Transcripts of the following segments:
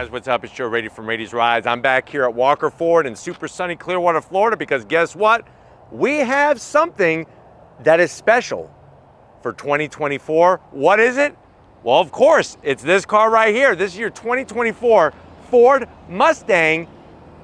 guys, what's up? It's Joe Rady from Rady's Rides. I'm back here at Walker Ford in super sunny Clearwater, Florida, because guess what? We have something that is special for 2024. What is it? Well, of course, it's this car right here. This is your 2024 Ford Mustang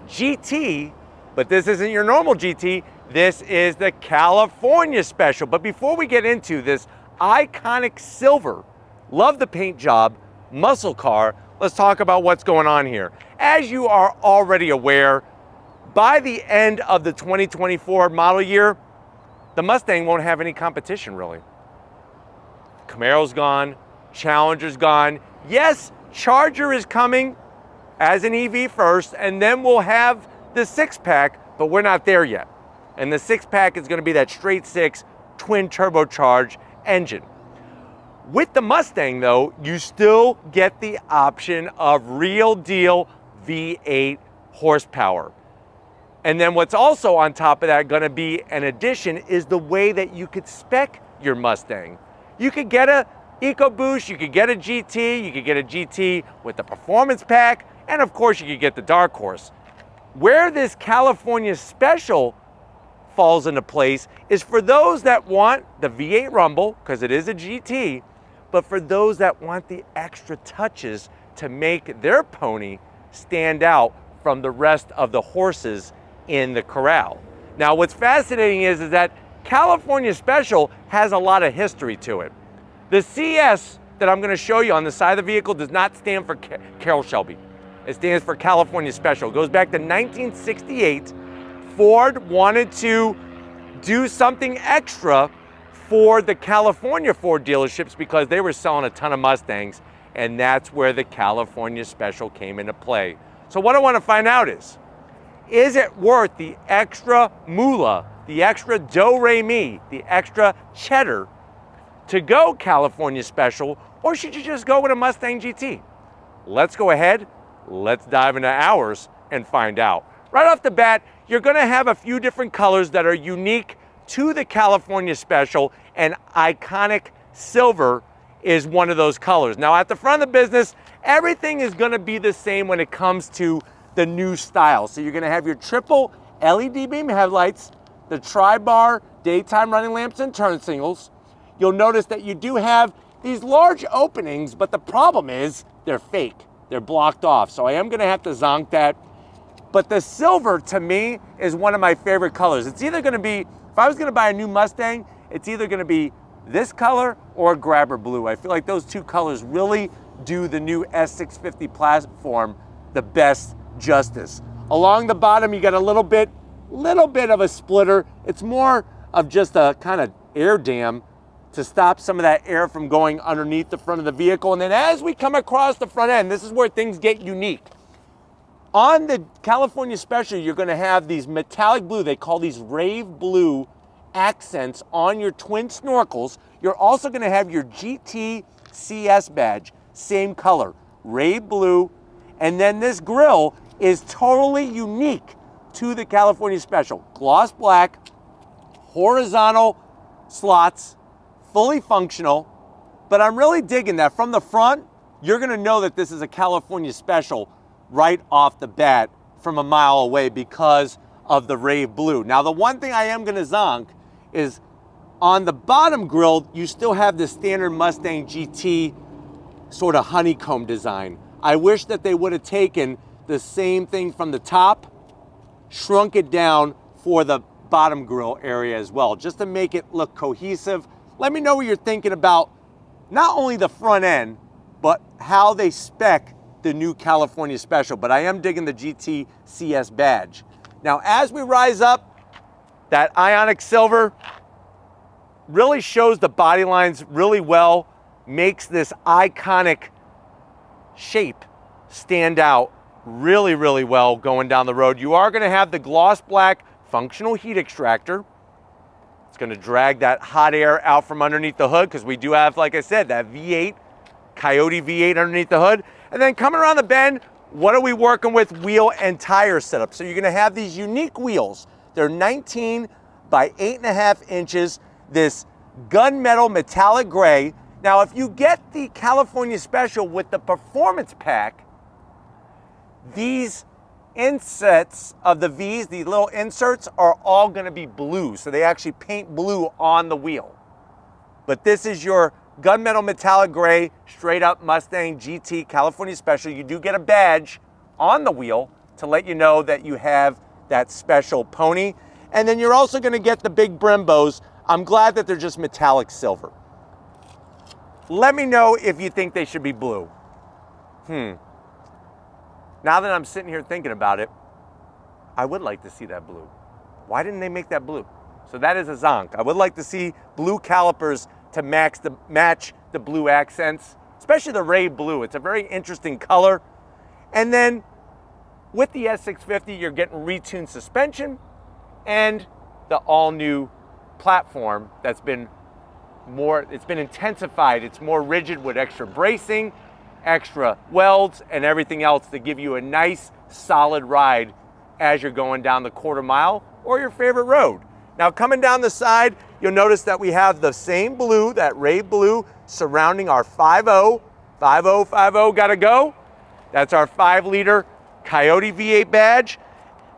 GT, but this isn't your normal GT. This is the California Special. But before we get into this iconic silver, love the paint job, muscle car, let's talk about what's going on here. As you are already aware, by the end of the 2024 model year, the Mustang won't have any competition really. Camaro's gone, Challenger's gone. Yes, Charger is coming as an EV first, and then we'll have the six-pack, but we're not there yet. And the six-pack is gonna be that straight six twin turbocharged engine. With the Mustang though, you still get the option of real deal V8 horsepower. And then what's also on top of that gonna be an addition is the way that you could spec your Mustang. You could get a EcoBoost, you could get a GT, you could get a GT with the performance pack, and of course you could get the Dark Horse. Where this California Special falls into place is for those that want the V8 Rumble, because it is a GT, but for those that want the extra touches to make their pony stand out from the rest of the horses in the corral. Now, what's fascinating is that California Special has a lot of history to it. The CS that I'm gonna show you on the side of the vehicle does not stand for Carroll Shelby. It stands for California Special. It goes back to 1968. Ford wanted to do something extra for the California Ford dealerships because they were selling a ton of Mustangs, and that's where the California Special came into play. So what I want to find out is it worth the extra moolah, the extra do-re-mi, the extra cheddar to go California Special, or should you just go with a Mustang GT? Let's go ahead, let's dive into ours and find out. Right off the bat, you're gonna have a few different colors that are unique to the California Special, and iconic silver is one of those colors. Now at the front of the business, everything is gonna be the same when it comes to the new style. So you're gonna have your triple LED beam headlights, the tri-bar daytime running lamps and turn signals. You'll notice that you do have these large openings, but the problem is they're fake. They're blocked off. So I am gonna have to zonk that. But the silver to me is one of my favorite colors. It's either gonna be, if I was gonna buy a new Mustang, it's either gonna be this color or grabber blue. I feel like those two colors really do the new S650 platform the best justice. Along the bottom, you got a little bit of a splitter. It's more of just a kind of air dam to stop some of that air from going underneath the front of the vehicle. And then as we come across the front end, this is where things get unique. On the California Special, you're gonna have these metallic blue, they call these rave blue accents on your twin snorkels. You're also gonna have your GT CS badge, same color, rave blue. And then this grille is totally unique to the California Special. Gloss black, horizontal slots, fully functional. But I'm really digging that. From the front, you're gonna know that this is a California Special right off the bat from a mile away because of the rave blue. Now, the one thing I am gonna zonk is on the bottom grille, you still have the standard Mustang GT sort of honeycomb design. I wish that they would have taken the same thing from the top, shrunk it down for the bottom grille area as well, just to make it look cohesive. Let me know what you're thinking about not only the front end, but how they spec the new California Special. But I am digging the GT CS badge. Now, as we rise up, that ionic silver really shows the body lines really well, makes this iconic shape stand out really, really well going down the road. You are gonna have the gloss black functional heat extractor. It's gonna drag that hot air out from underneath the hood because we do have, like I said, that V8, Coyote V8 underneath the hood. And then coming around the bend, what are we working with? Wheel and tire setup. So you're gonna have these unique wheels. They're 19 by 8.5 inches, this gunmetal metallic gray. Now, if you get the California Special with the performance pack, these insets of the V's, these little inserts, are all gonna be blue. So they actually paint blue on the wheel. But this is your gunmetal metallic gray, straight up Mustang GT California Special. You do get a badge on the wheel to let you know that you have that special pony. And then you're also gonna get the big Brembos. I'm glad that they're just metallic silver. Let me know if you think they should be blue. Now that I'm sitting here thinking about it, I would like to see that blue. Why didn't they make that blue? So that is a zonk. I would like to see blue calipers to match the blue accents, especially the Ray blue. It's a very interesting color. And then with the S650, you're getting retuned suspension and the all new platform that's been intensified. It's more rigid with extra bracing, extra welds, and everything else to give you a nice solid ride as you're going down the quarter mile or your favorite road. Now coming down the side, you'll notice that we have the same blue, that Ray blue, surrounding our 5.0, 5.0, 5.0 gotta go. That's our 5-liter Coyote V8 badge.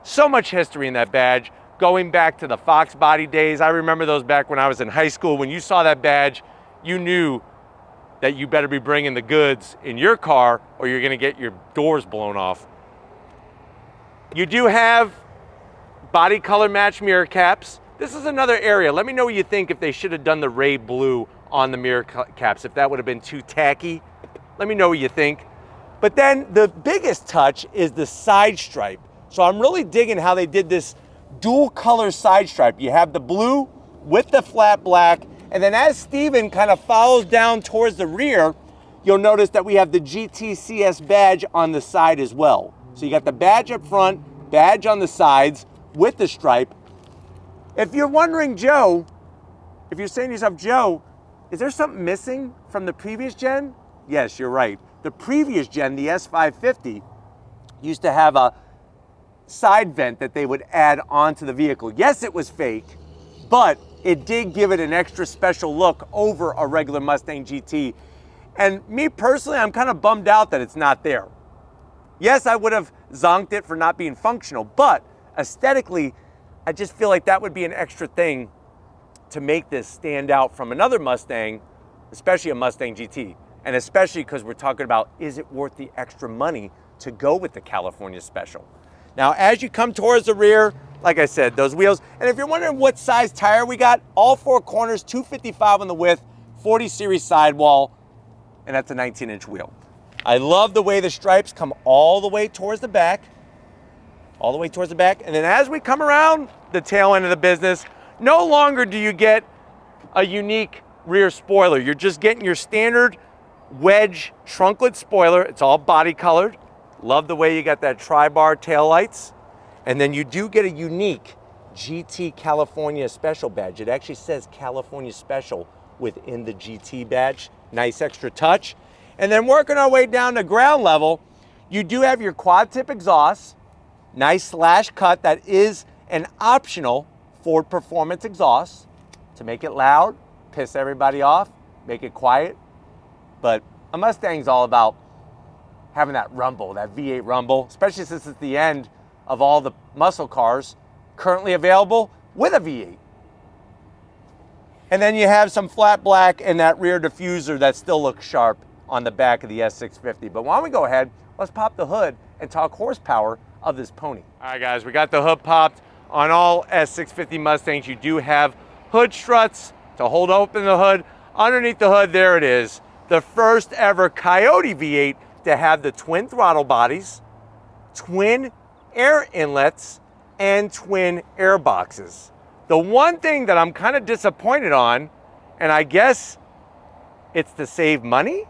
So much history in that badge, going back to the Fox body days. I remember those back when I was in high school. When you saw that badge, you knew that you better be bringing the goods in your car or you're gonna get your doors blown off. You do have body color match mirror caps. This is another area. Let me know what you think if they should have done the Ray blue on the mirror caps, if that would have been too tacky. Let me know what you think. But then the biggest touch is the side stripe. So I'm really digging how they did this dual color side stripe. You have the blue with the flat black, and then as Steven kind of follows down towards the rear, you'll notice that we have the GTCS badge on the side as well. So you got the badge up front, badge on the sides with the stripe. If you're wondering, Joe, if you're saying to yourself, Joe, is there something missing from the previous gen? Yes, you're right. The previous gen, the S550, used to have a side vent that they would add onto the vehicle. Yes, it was fake, but it did give it an extra special look over a regular Mustang GT. And me personally, I'm kind of bummed out that it's not there. Yes, I would have zonked it for not being functional, but aesthetically, I just feel like that would be an extra thing to make this stand out from another Mustang, especially a Mustang GT. And especially because we're talking about, is it worth the extra money to go with the California Special? Now, as you come towards the rear, like I said, those wheels, and if you're wondering what size tire we got, all four corners, 255 on the width, 40 series sidewall, and that's a 19-inch wheel. I love the way the stripes come all the way towards the back, and then as we come around the tail end of the business, no longer do you get a unique rear spoiler. You're just getting your standard wedge trunklet spoiler. It's all body colored. Love the way you got that tri-bar tail lights. And then you do get a unique GT California Special badge. It actually says California Special within the GT badge. Nice extra touch. And then working our way down to ground level, you do have your quad tip exhaust. Nice slash cut. That is an optional Ford Performance exhaust to make it loud, piss everybody off, make it quiet. But a Mustang's all about having that rumble, that V8 rumble, especially since it's the end of all the muscle cars currently available with a V8. And then you have some flat black and that rear diffuser that still looks sharp on the back of the S650. But why don't we go ahead, let's pop the hood and talk horsepower of this pony. All right, guys, we got the hood popped. On all S650 Mustangs, you do have hood struts to hold open the hood. Underneath the hood, there it is. The first ever Coyote V8 to have the twin throttle bodies, twin air inlets, and twin air boxes. The one thing that I'm kind of disappointed on, and I guess it's to save money,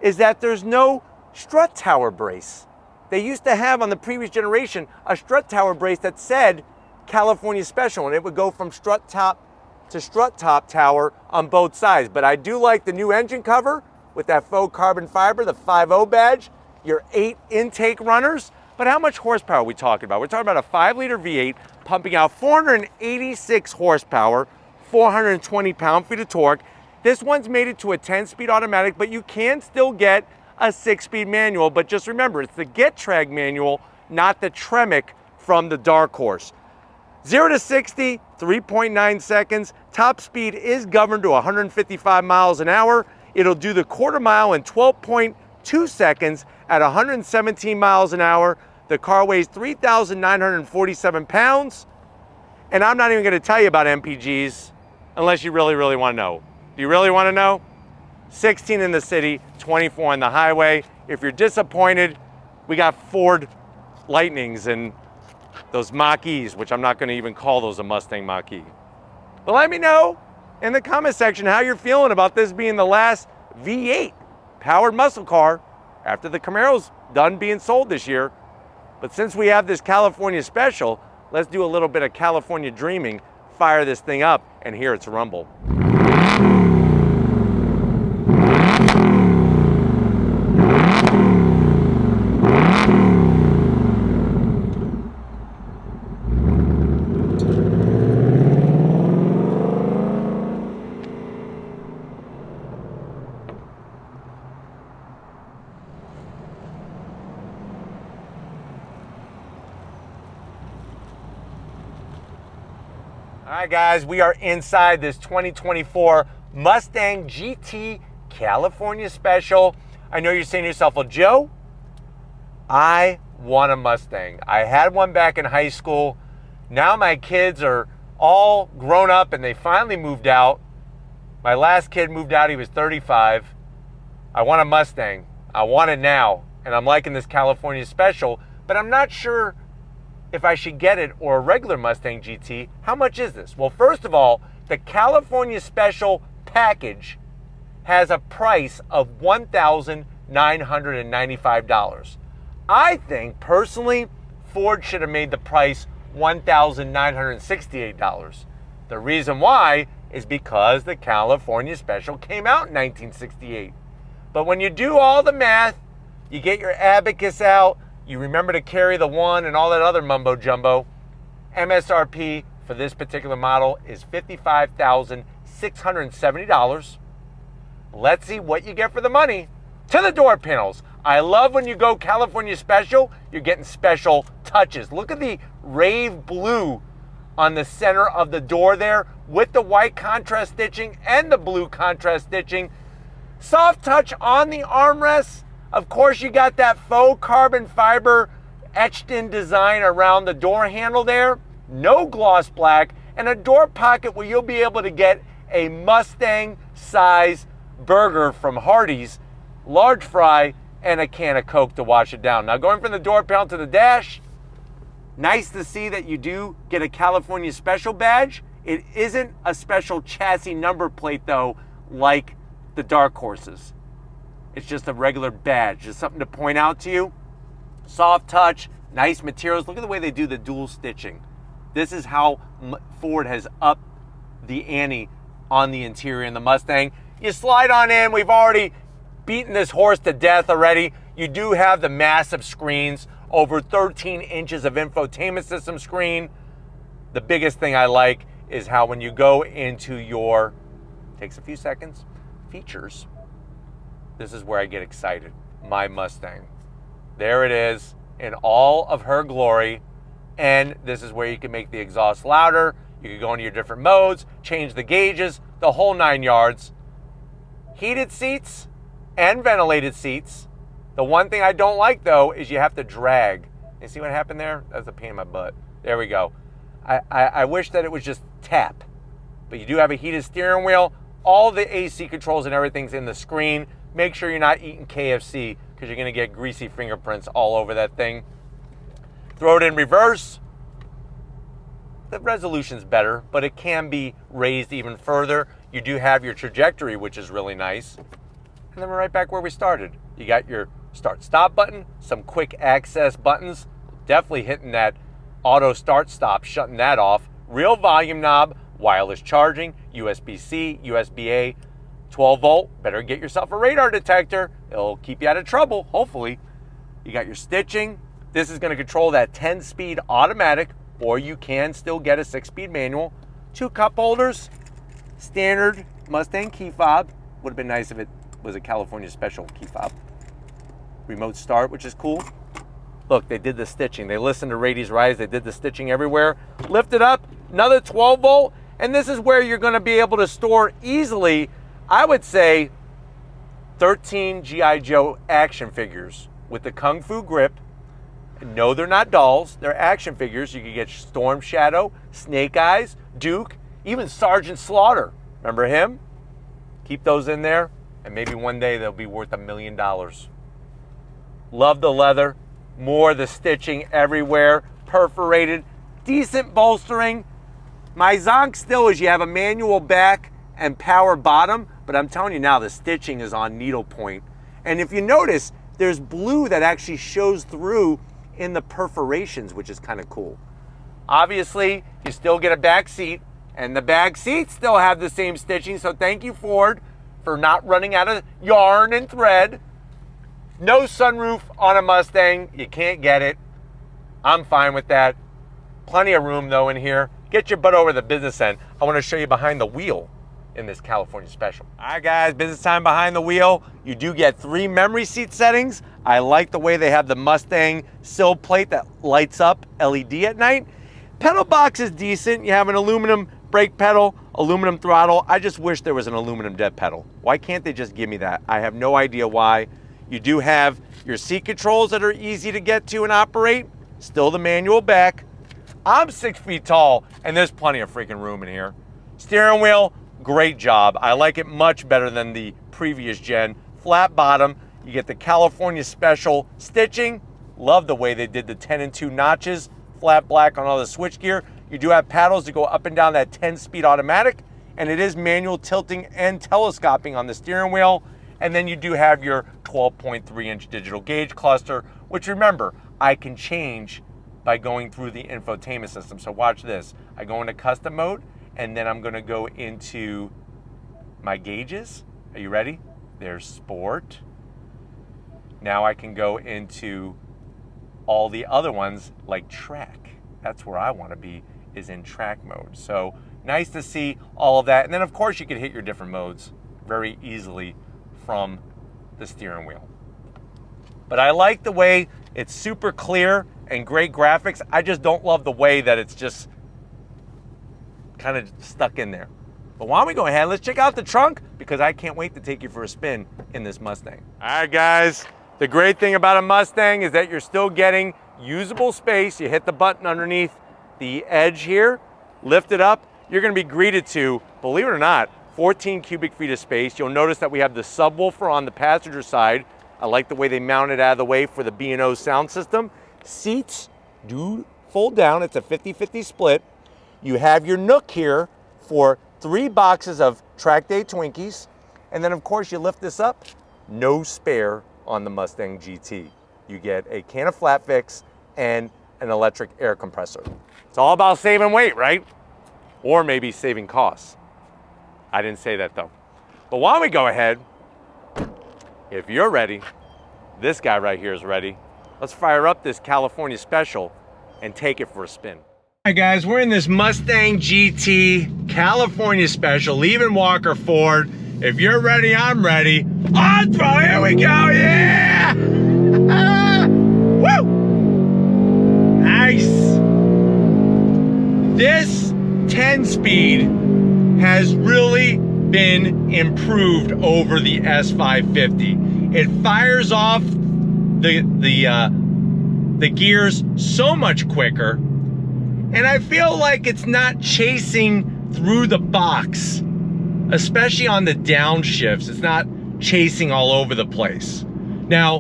is that there's no strut tower brace. They used to have on the previous generation a strut tower brace that said California Special, and it would go from strut top to strut top tower on both sides. But I do like the new engine cover with that faux carbon fiber, the 5.0 badge, your 8 intake runners. But how much horsepower are we talking about? We're talking about a 5-liter V8 pumping out 486 horsepower, 420 pound-feet of torque. This one's made it to a 10-speed automatic, but you can still get a 6-speed manual, but just remember, it's the Getrag manual, not the Tremec from the Dark Horse. 0 to 60, 3.9 seconds. Top speed is governed to 155 miles an hour. It'll do the quarter mile in 12.2 seconds at 117 miles an hour. The car weighs 3,947 pounds. And I'm not even going to tell you about MPGs unless you really, really want to know. Do you really want to know? 16 in the city, 24 on the highway. If you're disappointed, we got Ford Lightnings and those Mach-E's, which I'm not going to even call those a Mustang Mach-E. But let me know in the comment section how you're feeling about this being the last V8 powered muscle car after the Camaro's done being sold this year. But since we have this California special, let's do a little bit of California dreaming, fire this thing up, and hear its rumble. All right, guys, we are inside this 2024 Mustang GT California Special. I know you're saying to yourself, well, Joe, I want a Mustang. I had one back in high school. Now my kids are all grown up and they finally moved out. My last kid moved out, he was 35. I want a Mustang. I want it now. And I'm liking this California Special, but I'm not sure if I should get it or a regular Mustang GT. How much is this? Well, first of all, the California Special package has a price of $1,995. I think, personally, Ford should have made the price $1,968. The reason why is because the California Special came out in 1968. But when you do all the math, you get your abacus out, you remember to carry the 1 and all that other mumbo jumbo, MSRP for this particular model is $55,670. Let's see what you get for the money. To the door panels. I love when you go California Special, you're getting special touches. Look at the rave blue on the center of the door there with the white contrast stitching and the blue contrast stitching. Soft touch on the armrests. Of course, you got that faux carbon fiber etched in design around the door handle there. No gloss black, and a door pocket where you'll be able to get a Mustang size burger from Hardee's, large fry, and a can of Coke to wash it down. Now, going from the door panel to the dash, nice to see that you do get a California Special badge. It isn't a special chassis number plate, though, like the Dark Horses. It's just a regular badge, just something to point out to you. Soft touch, nice materials. Look at the way they do the dual stitching. This is how Ford has upped the ante on the interior in the Mustang. You slide on in. We've already beaten this horse to death already. You do have the massive screens, over 13 inches of infotainment system screen. The biggest thing I like is how when you go into your, takes a few seconds, features, this is where I get excited. My Mustang. There it is in all of her glory. And this is where you can make the exhaust louder. You can go into your different modes, change the gauges, the whole 9 yards. Heated seats and ventilated seats. The one thing I don't like, though, is you have to drag. You see what happened there? That's a pain in my butt. There we go. I wish that it was just tap. But you do have a heated steering wheel. All the AC controls and everything's in the screen. Make sure you're not eating KFC because you're going to get greasy fingerprints all over that thing. Throw it in reverse. The resolution's better, but it can be raised even further. You do have your trajectory, which is really nice. And then we're right back where we started. You got your start-stop button, some quick access buttons, definitely hitting that auto start-stop, shutting that off. Real volume knob, wireless charging, USB-C, USB-A, 12 volt, better get yourself a radar detector. It'll keep you out of trouble, hopefully. You got your stitching. This is going to control that 10-speed automatic, or you can still get a 6-speed manual. 2 cup holders, standard Mustang key fob. Would have been nice if it was a California Special key fob. remote start, which is cool. Look, they did the stitching. They listened to Rady's Rise. They did the stitching everywhere. Lift it up, another 12 volt. And this is where you're gonna be able to store easily, I would say, 13 G.I. Joe action figures with the Kung Fu grip. No, they're not dolls. They're action figures. You can get Storm Shadow, Snake Eyes, Duke, even Sergeant Slaughter. Remember him? Keep those in there, and maybe one day they'll be worth $1 million. Love the leather. More of the stitching everywhere. Perforated. Decent bolstering. My zonk still is you have a manual back and power bottom, but I'm telling you now, the stitching is on needlepoint. And if you notice, there's blue that actually shows through in the perforations, which is kind of cool. Obviously, you still get a back seat, and the back seats still have the same stitching, so thank you, Ford, for not running out of yarn and thread. No sunroof on a Mustang. You can't get it. I'm fine with that. Plenty of room, though, in here. Get your butt over the business end. I want to show you behind the wheel in this California Special. All right, guys, business time behind the wheel. You do get 3 memory seat settings. I like the way they have the Mustang sill plate that lights up LED at night. Pedal box is decent. You have an aluminum brake pedal, aluminum throttle. I just wish there was an aluminum dead pedal. Why can't they just give me that? I have no idea why. You do have your seat controls that are easy to get to and operate. Still the manual back. I'm 6 feet tall, and there's plenty of freaking room in here. Steering wheel, great job. I like it much better than the previous gen. Flat bottom. You get the California Special stitching. Love the way they did the 10 and 2 notches. Flat black on all the switchgear. You do have paddles to go up and down that 10-speed automatic, and it is manual tilting and telescoping on the steering wheel. And then you do have your 12.3-inch digital gauge cluster, which, remember, I can change by going through the infotainment system. So watch this. I go into custom mode, and then I'm gonna go into my gauges. Are you ready? There's sport. Now I can go into all the other ones like track. That's where I wanna be, is in track mode. So nice to see all of that. And then of course you can hit your different modes very easily from the steering wheel. But I like the way it's super clear and great graphics. I just don't love the way that it's just kind of stuck in there. But why don't we go ahead, let's check out the trunk, because I can't wait to take you for a spin in this Mustang. All right, guys, the great thing about a Mustang is that you're still getting usable space. You hit the button underneath the edge here, lift it up, you're gonna be greeted to, believe it or not, 14 cubic feet of space. You'll notice that we have the subwoofer on the passenger side. I like the way they mount it out of the way for the B&O sound system. Seats do fold down. It's a 50-50 split. You have your nook here for 3 boxes of track day Twinkies. And then of course you lift this up, no spare on the Mustang GT. You get a can of Flat Fix and an electric air compressor. It's all about saving weight, right? Or maybe saving costs. I didn't say that though. But why don't we go ahead, if you're ready, this guy right here is ready. Let's fire up this California Special and take it for a spin. All right, guys, we're in this Mustang GT California Special, leaving Walker Ford. If you're ready, I'm ready. On throw, here we go, yeah! Woo! Nice. This 10-speed has really been improved over the S550. It fires off the gears so much quicker, and I feel like it's not chasing through the box, especially on the downshifts. It's not chasing all over the place. Now,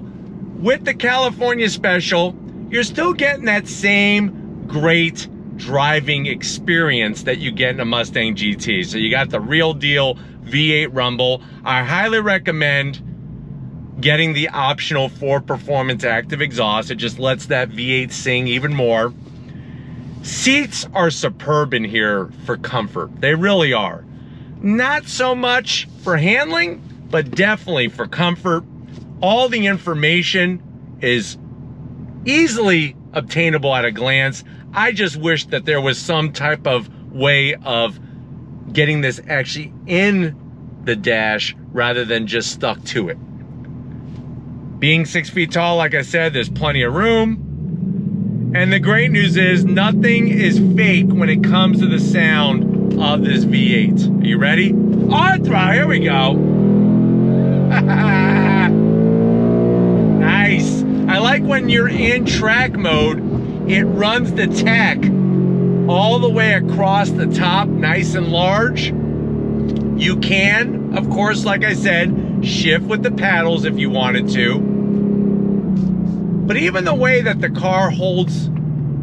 with the California Special, you're still getting that same great driving experience that you get in a Mustang GT. So you got the real deal V8 rumble. I highly recommend getting the optional Ford Performance Active exhaust. It just lets that V8 sing even more. Seats are superb in here for comfort. They really are. Not so much for handling, but definitely for comfort. All the information is easily obtainable at a glance. I just wish that there was some type of way of getting this actually in the dash rather than just stuck to it. Being 6 feet tall, like I said, there's plenty of room. And the great news is nothing is fake when it comes to the sound of this V8. Are you ready? On throttle, here we go. Nice. I like when you're in track mode, it runs the tach all the way across the top, nice and large. You can, of course, like I said, shift with the paddles if you wanted to. But even the way that the car holds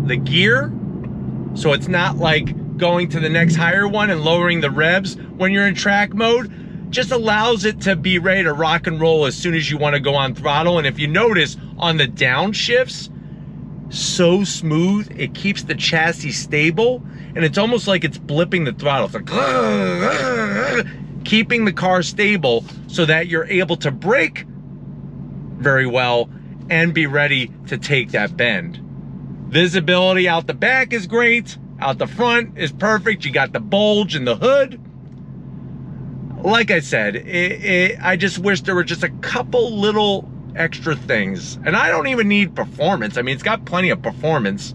the gear, so it's not like going to the next higher one and lowering the revs when you're in track mode, just allows it to be ready to rock and roll as soon as you want to go on throttle. And if you notice on the downshifts, so smooth, it keeps the chassis stable, and it's almost like it's blipping the throttle. It's like keeping the car stable so that you're able to brake very well and be ready to take that bend. Visibility out the back is great. Out the front is perfect. You got the bulge in the hood. Like I said, I just wish there were just a couple little extra things. And I don't even need performance. I mean, it's got plenty of performance.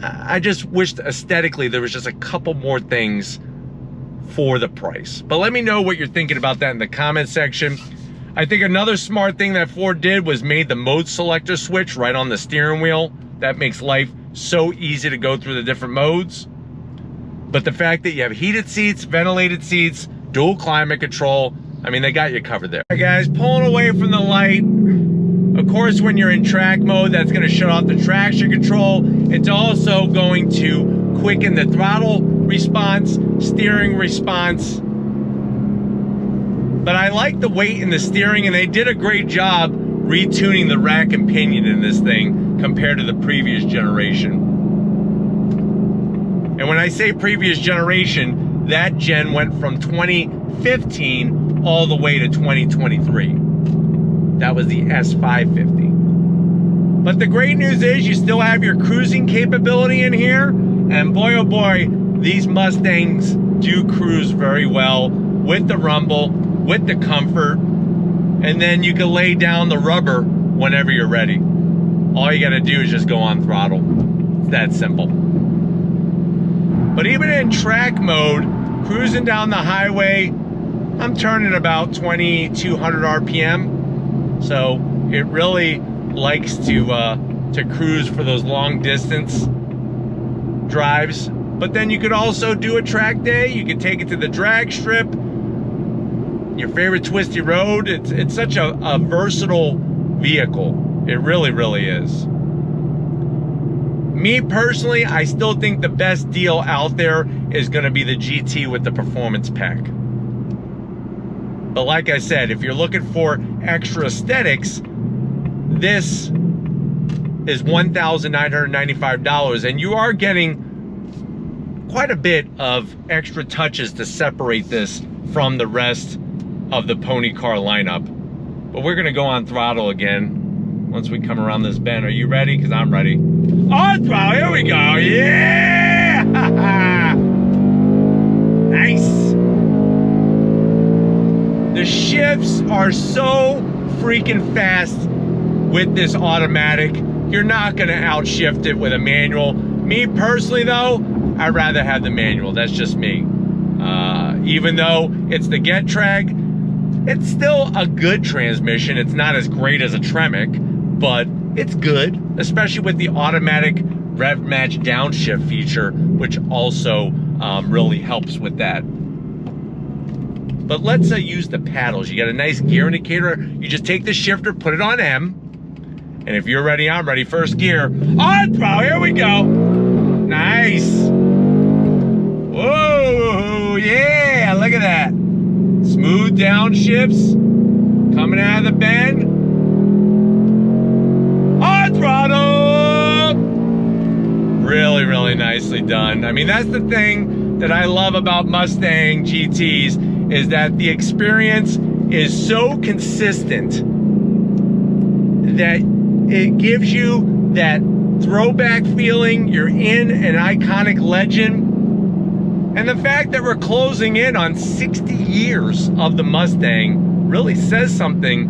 I just wished aesthetically there was just a couple more things for the price. But let me know what you're thinking about that in the comment section. I think another smart thing that Ford did was made the mode selector switch right on the steering wheel. That makes life so easy to go through the different modes. But the fact that you have heated seats, ventilated seats, dual climate control, I mean, they got you covered there. All right, guys, pulling away from the light. Of course, when you're in track mode, that's gonna shut off the traction control. It's also going to quicken the throttle response, steering response. But I like the weight in the steering, and they did a great job retuning the rack and pinion in this thing compared to the previous generation. And when I say previous generation, that gen went from 2015 all the way to 2023. That was the S550. But the great news is you still have your cruising capability in here, and boy oh boy, these Mustangs do cruise very well with the rumble, with the comfort, and then you can lay down the rubber whenever you're ready. All you gotta do is just go on throttle. It's that simple. But even in track mode, cruising down the highway, I'm turning about 2,200 RPM. So it really likes to cruise for those long distance drives. But then you could also do a track day. You could take it to the drag strip, your favorite twisty road. It's such a versatile vehicle. It really, really is. Me personally, I still think the best deal out there is gonna be the GT with the performance pack. But like I said, if you're looking for extra aesthetics, this is $1,995, and you are getting quite a bit of extra touches to separate this from the rest of the pony car lineup. But we're gonna go on throttle again once we come around this bend. Are you ready? Because I'm ready. On throttle, here we go, yeah! Nice. The shifts are so freaking fast with this automatic. You're not gonna outshift it with a manual. Me personally though, I'd rather have the manual. That's just me. Even though it's the Getrag, it's still a good transmission. It's not as great as a Tremec, but it's good, especially with the automatic rev match downshift feature, which also really helps with that. But let's use the paddles. You got a nice gear indicator. You just take the shifter, put it on M, and if you're ready, I'm ready. First gear, on throttle, here we go. Nice. Whoa, yeah, look at that. Smooth downshifts, coming out of the bend. On throttle. Really, really nicely done. I mean, that's the thing that I love about Mustang GTs, is that the experience is so consistent that it gives you that throwback feeling. You're in an iconic legend. And the fact that we're closing in on 60 years of the Mustang really says something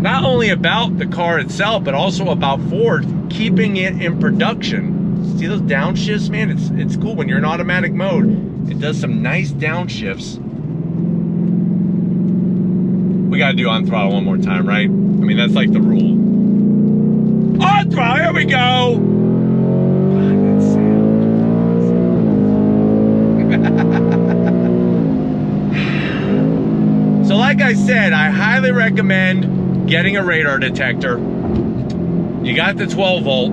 not only about the car itself, but also about Ford keeping it in production. See those downshifts, man? It's cool when you're in automatic mode. It does some nice downshifts. We gotta do on throttle one more time, right? I mean, that's like the rule. On throttle, here we go! God, that sound. So like I said, I highly recommend getting a radar detector. You got the 12 volt,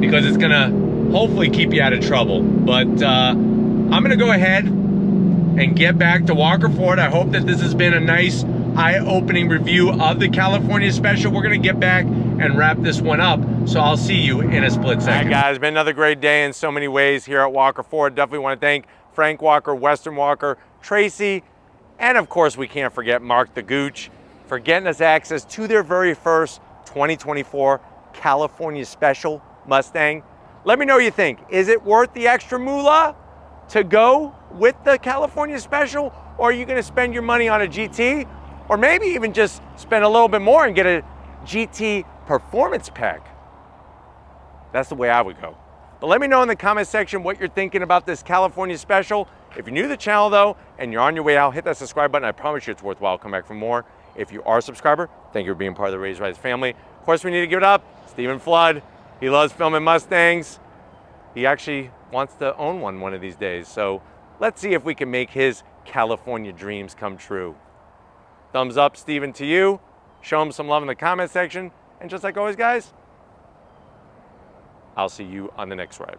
because it's gonna hopefully keep you out of trouble. But I'm gonna go ahead and get back to Walker Ford. I hope that this has been a nice eye-opening review of the California Special. We're gonna get back and wrap this one up, so I'll see you in a split second. All right, guys, been another great day in so many ways here at Walker Ford. Definitely want to thank Frank Walker, Western Walker, Tracy, and of course we can't forget Mark the Gooch for getting us access to their very first 2024 California Special Mustang. Let me know what you think. Is it worth the extra moolah to go with the California Special, or are you gonna spend your money on a GT? Or maybe even just spend a little bit more and get a GT performance pack. That's the way I would go. But let me know in the comment section what you're thinking about this California Special. If you're new to the channel though, and you're on your way out, hit that subscribe button. I promise you it's worthwhile. Come back for more. If you are a subscriber, thank you for being part of the Raised Rise family. Of course, we need to give it up. Stephen Flood, he loves filming Mustangs. He actually wants to own one of these days. So let's see if we can make his California dreams come true. Thumbs up, Steven, to you. Show him some love in the comment section. And just like always, guys, I'll see you on the next ride.